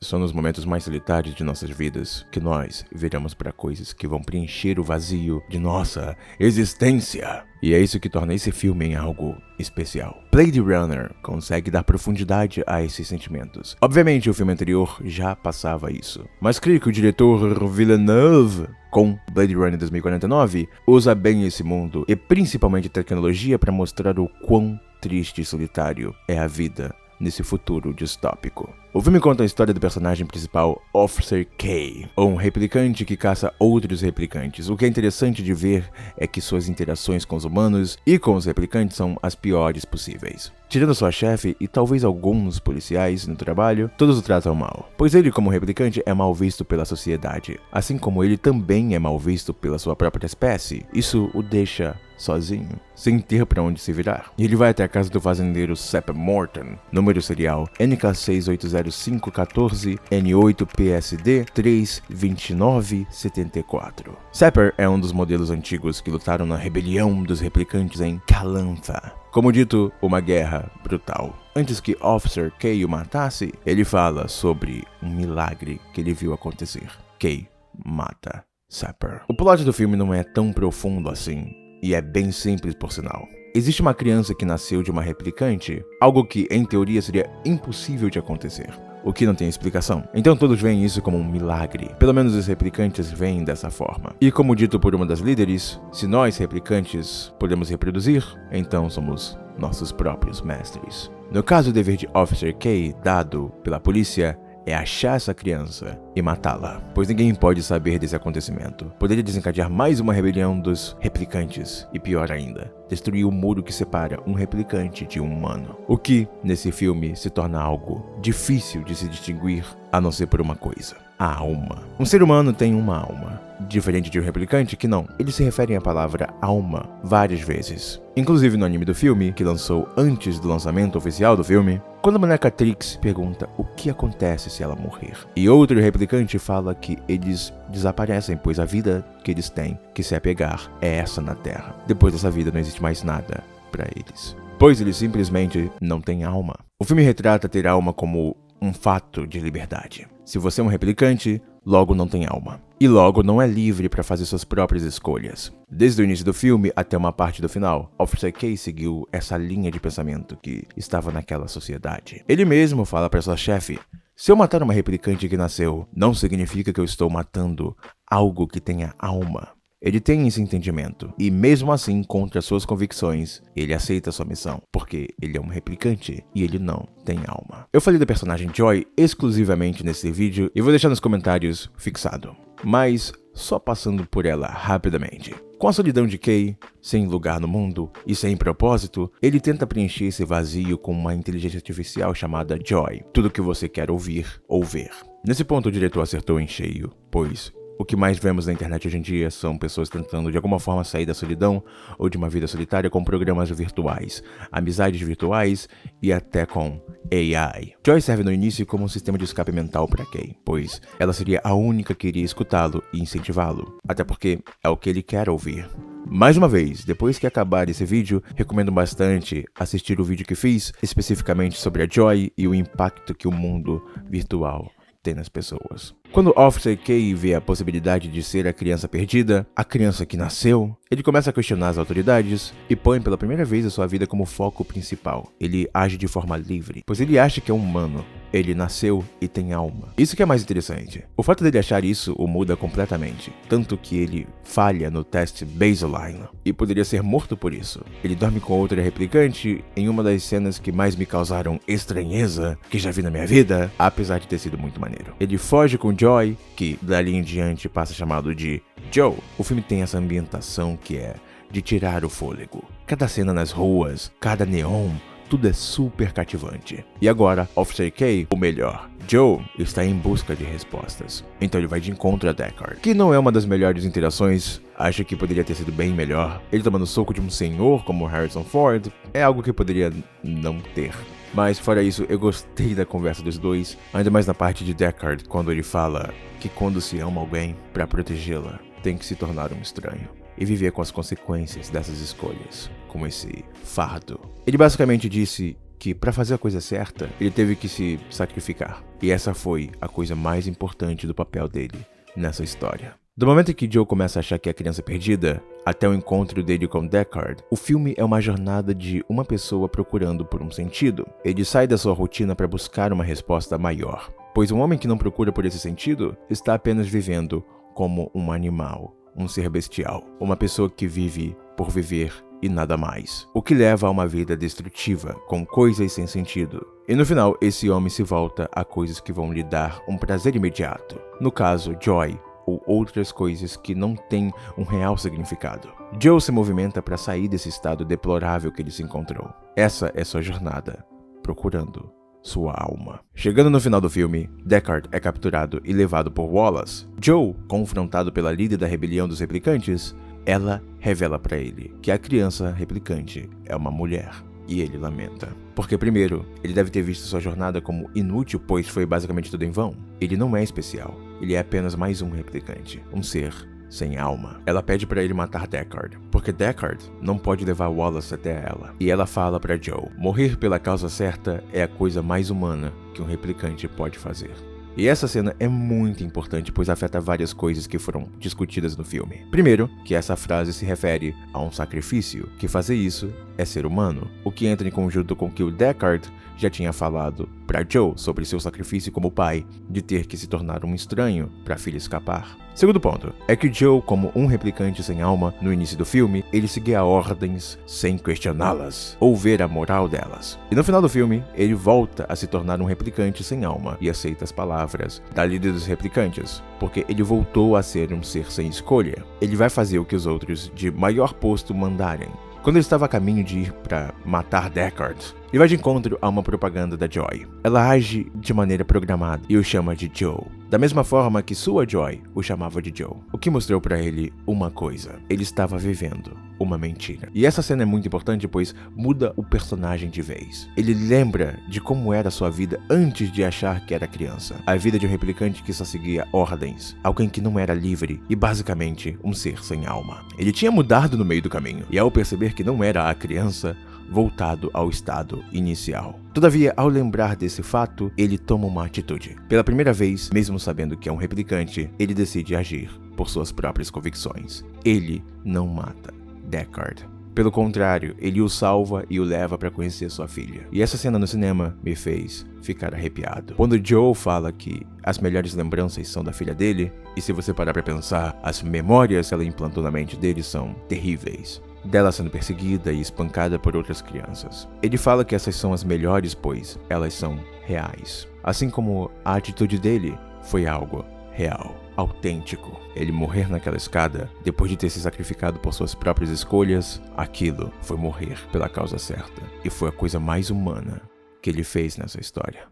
são nos momentos mais solitários de nossas vidas que nós viramos para coisas que vão preencher o vazio de nossa existência. E é isso que torna esse filme em algo especial. Blade Runner consegue dar profundidade a esses sentimentos. Obviamente, o filme anterior já passava isso, mas creio que o diretor Villeneuve, com Blade Runner 2049, usa bem esse mundo e principalmente tecnologia para mostrar o quão triste e solitário é a vida nesse futuro distópico. O filme conta a história do personagem principal, Officer K, um replicante que caça outros replicantes. O que é interessante de ver é que suas interações com os humanos e com os replicantes são as piores possíveis. Tirando sua chefe e talvez alguns policiais no trabalho, todos o tratam mal, pois ele, como replicante, é mal visto pela sociedade, assim como ele também é mal visto pela sua própria espécie. Isso o deixa sozinho, sem ter para onde se virar. E ele vai até a casa do fazendeiro Sepp Morton, número serial NK680514N8PSD 32974. Sepper é um dos modelos antigos que lutaram na rebelião dos replicantes em Calantha. Como dito, uma guerra brutal. Antes que Officer K o matasse, ele fala sobre um milagre que ele viu acontecer. K mata Sepper. O plot do filme não é tão profundo assim, e é bem simples por sinal. Existe uma criança que nasceu de uma replicante, algo que em teoria seria impossível de acontecer, o que não tem explicação. Então todos veem isso como um milagre. Pelo menos os replicantes veem dessa forma. E como dito por uma das líderes, se nós replicantes podemos reproduzir, então somos nossos próprios mestres. No caso, o dever de Officer K, dado pela polícia, é achar essa criança e matá-la, pois ninguém pode saber desse acontecimento. Poderia desencadear mais uma rebelião dos replicantes e, pior ainda, destruir o muro que separa um replicante de um humano. O que, nesse filme, se torna algo difícil de se distinguir, a não ser por uma coisa: a alma. Um ser humano tem uma alma, diferente de um replicante que não. Eles se referem à palavra alma várias vezes. Inclusive no anime do filme, que lançou antes do lançamento oficial do filme, quando a boneca Trix pergunta o que acontece se ela morrer, e outro replicante fala que eles desaparecem, pois a vida que eles têm que se apegar é essa na Terra. Depois dessa vida não existe mais nada para eles, pois eles simplesmente não têm alma. O filme retrata ter alma como um fato de liberdade. Se você é um replicante, logo não tem alma. E logo não é livre para fazer suas próprias escolhas. Desde o início do filme até uma parte do final, Officer K seguiu essa linha de pensamento que estava naquela sociedade. Ele mesmo fala para sua chefe: se eu matar uma replicante que nasceu, não significa que eu estou matando algo que tenha alma. Ele tem esse entendimento, e mesmo assim, contra suas convicções, ele aceita sua missão, porque ele é um replicante e ele não tem alma. Eu falei da personagem Joy exclusivamente nesse vídeo e vou deixar nos comentários fixado, mas só passando por ela rapidamente. Com a solidão de Kay, sem lugar no mundo e sem propósito, ele tenta preencher esse vazio com uma inteligência artificial chamada Joy, tudo que você quer ouvir ou ver. Nesse ponto o diretor acertou em cheio, pois o que mais vemos na internet hoje em dia são pessoas tentando de alguma forma sair da solidão ou de uma vida solitária com programas virtuais, amizades virtuais e até com AI. Joy serve no início como um sistema de escape mental para Kay, pois ela seria a única que iria escutá-lo e incentivá-lo, até porque é o que ele quer ouvir. Mais uma vez, depois que acabar esse vídeo, recomendo bastante assistir o vídeo que fiz especificamente sobre a Joy e o impacto que o mundo virtual tem nas pessoas. Quando Officer K vê a possibilidade de ser a criança perdida, a criança que nasceu, ele começa a questionar as autoridades e põe pela primeira vez a sua vida como foco principal. Ele age de forma livre, pois ele acha que é humano. Ele nasceu e tem alma. Isso que é mais interessante. O fato dele achar isso o muda completamente, tanto que ele falha no teste baseline e poderia ser morto por isso. Ele dorme com outra replicante em uma das cenas que mais me causaram estranheza que já vi na minha vida, apesar de ter sido muito maneiro. Ele foge com Joy, que dali em diante passa chamado de Joe. O filme tem essa ambientação que é de tirar o fôlego. Cada cena nas ruas, cada neon, tudo é super cativante. E agora, Officer K, o melhor, Joe, está em busca de respostas. Então ele vai de encontro a Deckard, que não é uma das melhores interações. Acho que poderia ter sido bem melhor. Ele tomando soco de um senhor como Harrison Ford é algo que poderia não ter. Mas fora isso, eu gostei da conversa dos dois, ainda mais na parte de Deckard, quando ele fala que quando se ama alguém, para protegê-la, tem que se tornar um estranho e viver com as consequências dessas escolhas, como esse fardo. Ele basicamente disse: que para fazer a coisa certa, ele teve que se sacrificar. E essa foi a coisa mais importante do papel dele nessa história. Do momento em que Joe começa a achar que é a criança perdida, até o encontro dele com Deckard, o filme é uma jornada de uma pessoa procurando por um sentido. Ele sai da sua rotina para buscar uma resposta maior, pois um homem que não procura por esse sentido está apenas vivendo como um animal, um ser bestial, uma pessoa que vive por viver e nada mais, o que leva a uma vida destrutiva, com coisas sem sentido. E no final, esse homem se volta a coisas que vão lhe dar um prazer imediato, no caso, Joy, ou outras coisas que não têm um real significado. Joe se movimenta para sair desse estado deplorável que ele se encontrou. Essa é sua jornada, procurando sua alma. Chegando no final do filme, Deckard é capturado e levado por Wallace. Joe, confrontado pela líder da rebelião dos replicantes, ela revela para ele que a criança replicante é uma mulher. E ele lamenta. Porque primeiro, ele deve ter visto sua jornada como inútil, pois foi basicamente tudo em vão. Ele não é especial. Ele é apenas mais um replicante. Um ser sem alma. Ela pede para ele matar Deckard, porque Deckard não pode levar Wallace até ela. E ela fala para Joe, morrer pela causa certa é a coisa mais humana que um replicante pode fazer. E essa cena é muito importante, pois afeta várias coisas que foram discutidas no filme. Primeiro, que essa frase se refere a um sacrifício, que fazer isso é ser humano, o que entra em conjunto com o que o Deckard já tinha falado para Joe sobre seu sacrifício como pai, de ter que se tornar um estranho para a filha escapar. Segundo ponto, é que Joe, como um replicante sem alma, no início do filme, ele seguia ordens sem questioná-las, ou ver a moral delas. E no final do filme, ele volta a se tornar um replicante sem alma, e aceita as palavras da líder dos replicantes, porque ele voltou a ser um ser sem escolha. Ele vai fazer o que os outros de maior posto mandarem. Quando ele estava a caminho de ir para matar Deckard, ele vai de encontro a uma propaganda da Joy. Ela age de maneira programada e o chama de Joe, da mesma forma que sua Joy o chamava de Joe, o que mostrou para ele uma coisa: ele estava vivendo uma mentira. E essa cena é muito importante, pois muda o personagem de vez. Ele lembra de como era sua vida antes de achar que era criança. A vida de um replicante que só seguia ordens, alguém que não era livre e basicamente um ser sem alma. Ele tinha mudado no meio do caminho, e ao perceber que não era a criança, voltado ao estado inicial. Todavia, ao lembrar desse fato, ele toma uma atitude. Pela primeira vez, mesmo sabendo que é um replicante, ele decide agir por suas próprias convicções. Ele não mata Deckard. Pelo contrário, ele o salva e o leva para conhecer sua filha. E essa cena no cinema me fez ficar arrepiado. Quando Joe fala que as melhores lembranças são da filha dele, e se você parar para pensar, as memórias que ela implantou na mente dele são terríveis. Dela sendo perseguida e espancada por outras crianças. Ele fala que essas são as melhores, pois elas são reais. Assim como a atitude dele foi algo real, autêntico. Ele morrer naquela escada, depois de ter se sacrificado por suas próprias escolhas, aquilo foi morrer pela causa certa. E foi a coisa mais humana que ele fez nessa história.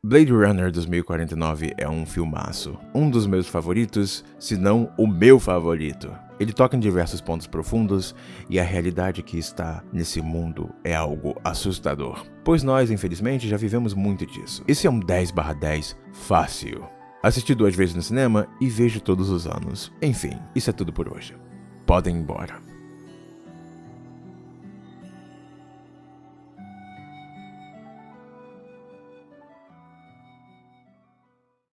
Blade Runner 2049 é um filmaço, um dos meus favoritos, se não o meu favorito. Ele toca em diversos pontos profundos e a realidade que está nesse mundo é algo assustador, pois nós, infelizmente, já vivemos muito disso. Esse é um 10/10 fácil. Assisti 2 vezes no cinema e vejo todos os anos. Enfim, isso é tudo por hoje. Podem ir embora.